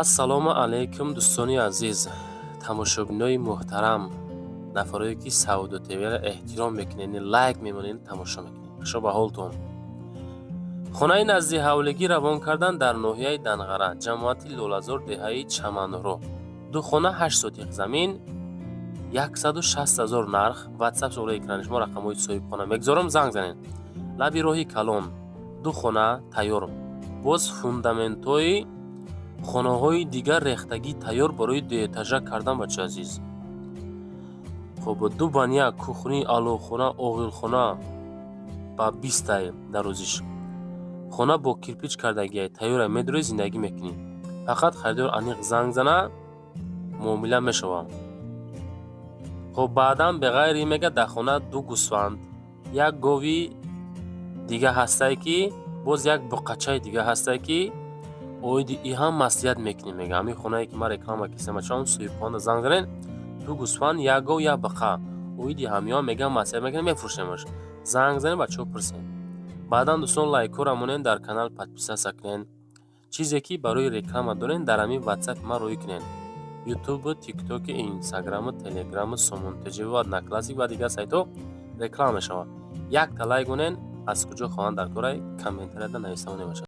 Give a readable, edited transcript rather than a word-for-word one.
ассалому алайкум дӯстони азиз, тамошобинои муҳтарам, нафарое ки Сауду ТВ-ро эҳтиром мекунед, лайк мемонед, тамошо мекунед. Хушо ба ҳолтон. хонаи назди ҳавлигӣ равон кардан дар ноҳияи Данғара, ҷамоати Лолазор, деҳаи Чаманро. ду хона 8 сотиқ замин, 160 000 нарх. WhatsApp шумораи экрани шумо рақамҳои соҳибхона мегзорам, занг занед. лаби роҳи Калон, ду хона тайёр. боз фундаментҳои хонаҳои дигар рехтагӣ тайёр барои дуэтажа кардан. бача азиз, хоб ду баня, кухни, алоқхона, оғилхона ба 20 дарозиш. хона бо кирпич кардагиай тайёра, медуре зиндагӣ мекунӣ. фақат харидор аниқ занг зана, муомила мешава. хоб баъдан беғайри мега дар хона ду гӯсфанд, як гови дига ҳастае ки боз як буқачаи дига ҳастае ки оиди и ҳам маслиҳат мекунем. мега ҳамин хонае ки ман реклама кисам ачаам соҳибхона занг занед, ду гӯсфанд, як гов, як бақа, оиди ҳамён мега маслиҳат мекунем, мефурӯшемаш. занг занед, бачаҳо пурсед. баъдан дӯстон лайкҳо рамонед, дар канал подписатсия кунед. чизе ки барои реклама доред дар ҳамин WhatsApp ма роӣ кунед. YouTube, TikTok, Instagram, Telegram, Somonтежи ва Одноклассник ва дигар сайтҳо реклама мешавад. якта лайк монед, аз куҷо хоҳанд дар кораи комментарияда нависа монед башад.